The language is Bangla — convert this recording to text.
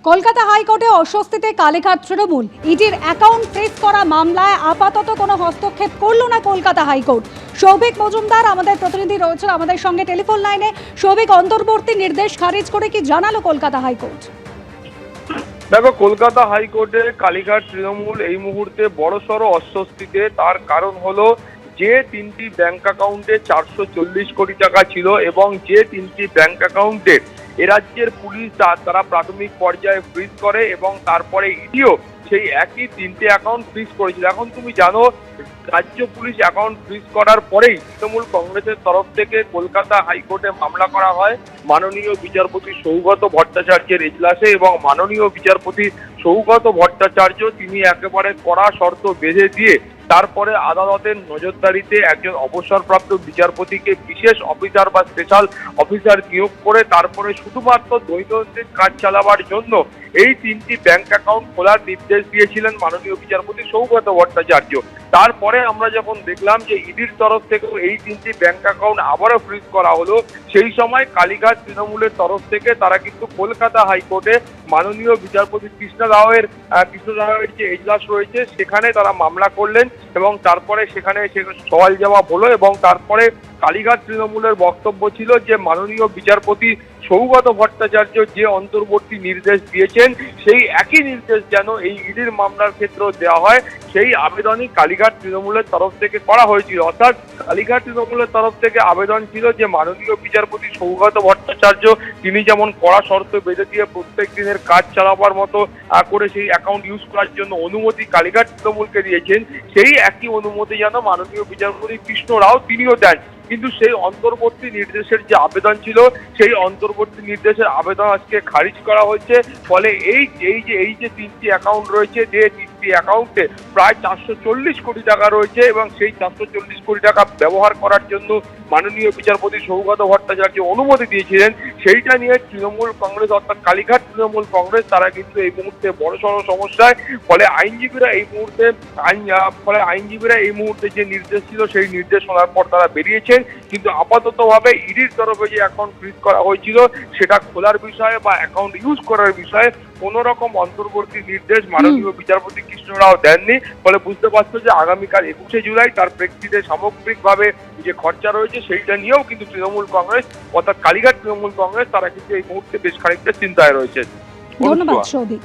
কলকাতা হাইকোর্টে অস্বস্তিতে কালীঘাট তৃণমূল। ইডির অ্যাকাউন্ট ফ্রিজ করা মামলায় আপাতত কোনো হস্তক্ষেপ করল না কলকাতা হাইকোর্ট। সৌভিক মজুমদার আমাদের প্রতিনিধি রয়েছেন আমাদের সঙ্গে টেলিফোন লাইনে। সৌভিক, অন্তর্বর্তী নির্দেশ খারিজ করে কি জানালো কলকাতা হাইকোর্ট? দেখো, কলকাতা হাইকোর্টে কালীঘাট তৃণমূল এই মুহূর্তে বড়সড় অস্বস্তিতে। তার কারণ হলো যে তিনটি ব্যাংক অ্যাকাউন্টে 440 কোটি টাকা ছিল এবং যে তিনটি ব্যাংক অ্যাকাউন্টে এ রাজ্যের পুলিশ তারা প্রাথমিক পর্যায়ে ফ্রিজ করে এবং তারপরে ইডিও সেই একই তিনটে অ্যাকাউন্ট ফ্রিজ করেছিল। এখন তুমি জানো, রাজ্য পুলিশ অ্যাকাউন্ট ফ্রিজ করার পরেই তৃণমূল কংগ্রেসের তরফ থেকে কলকাতা হাইকোর্টে মামলা করা হয় মাননীয় বিচারপতি সৌগত ভট্টাচার্যের এজলাসে। এবং মাননীয় বিচারপতি সৌগত ভট্টাচার্য তিনি একেবারে কড়া শর্ত বেঁধে দিয়ে তারপরে আদালতের নজরদারিতে একজন অবসরপ্রাপ্ত বিচারপতিকে বিশেষ অফিসার বা স্পেশাল অফিসার নিয়োগ করে তারপরে শুধুমাত্র দৈনন্দিন কাজ চালাবার জন্য এই তিনটি ব্যাংক অ্যাকাউন্ট খোলার নির্দেশ দিয়েছিলেন মাননীয় বিচারপতি সৌগত ভট্টাচার্য। তারপরে আমরা যখন দেখলাম যে ইডির তরফ থেকেও এই তিনটি ব্যাংক অ্যাকাউন্ট আবারও ফ্রিজ করা হলো, সেই সময় কালীঘাট তৃণমূলের তরফ থেকে তারা কিন্তু কলকাতা হাইকোর্টে মাননীয় বিচারপতি কৃষ্ণ রাওয়ের যে এজলাস রয়েছে সেখানে তারা মামলা করলেন এবং তারপরে সেখানে সওয়াল জবাব হলো। এবং তারপরে কালীঘাট তৃণমূলের বক্তব্য ছিল যে মাননীয় বিচারপতি সৌগত ভট্টাচার্য যে অন্তর্বর্তী নির্দেশ দিয়েছেন সেই একই নির্দেশ যেন এই ইডির মামলার ক্ষেত্রেও দেওয়া হয়, সেই আবেদনই কালীঘাট তৃণমূলের তরফ থেকে করা হয়েছিল। অর্থাৎ কালীঘাট তৃণমূলের তরফ থেকে আবেদন ছিল যে মাননীয় বিচারপতি সৌগত ভট্টাচার্য তিনি যেমন কড়া শর্ত বেঁধে দিয়ে প্রত্যেক দিনের কাজ চালাবার মতো করে সেই অ্যাকাউন্ট ইউজ করার জন্য অনুমতি কালীঘাট তৃণমূলকে দিয়েছেন, সেই একই অনুমতি যেন মাননীয় বিচারপতি কৃষ্ণ রাও তিনিও দেন। কিন্তু সেই অন্তর্বর্তী নির্দেশের যে আবেদন ছিল সেই অন্তর্বর্তী নির্দেশের আবেদন আজকে খারিজ করা হয়েছে। ফলে এই যে তিনটি অ্যাকাউন্ট রয়েছে, যে তিনটি অ্যাকাউন্টে প্রায় 440 কোটি টাকা রয়েছে এবং সেই 440 কোটি টাকা ব্যবহার করার জন্য মাননীয় বিচারপতি সৌগত ভট্টাচার্য অনুমতি দিয়েছিলেন, সেইটা নিয়ে তৃণমূল কংগ্রেস অর্থাৎ কালীঘাট তৃণমূল কংগ্রেস তারা কিন্তু এই মুহূর্তে বড়সড় সমস্যায়। ফলে আইনজীবীরা এই মুহূর্তে যে নির্দেশ ছিল সেই নির্দেশ শোনার পর তারা বেরিয়েছেন। কিন্তু আপাততভাবে ইডির তরফে যে অ্যাকাউন্ট ফ্রিজ করা হয়েছিল সেটা খোলার বিষয়ে বা অ্যাকাউন্ট ইউজ করার বিষয়ে কোন রকম অন্তর্বর্তী নির্দেশ মাননীয় বিচারপতি কৃষ্ণ রাও দেননি। ফলে বুঝতে পারছো যে আগামীকাল 21শে জুলাই তার প্রেক্ষিতে সামগ্রিকভাবে যে খরচা রয়েছে সেইটা নিয়েও কিন্তু তৃণমূল কংগ্রেস অর্থাৎ কালীঘাট তৃণমূল কংগ্রেস তারা কিন্তু এই মুহূর্তে বেশ খানিকটা চিন্তায় রয়েছে। ধন্যবাদ সৌভিক।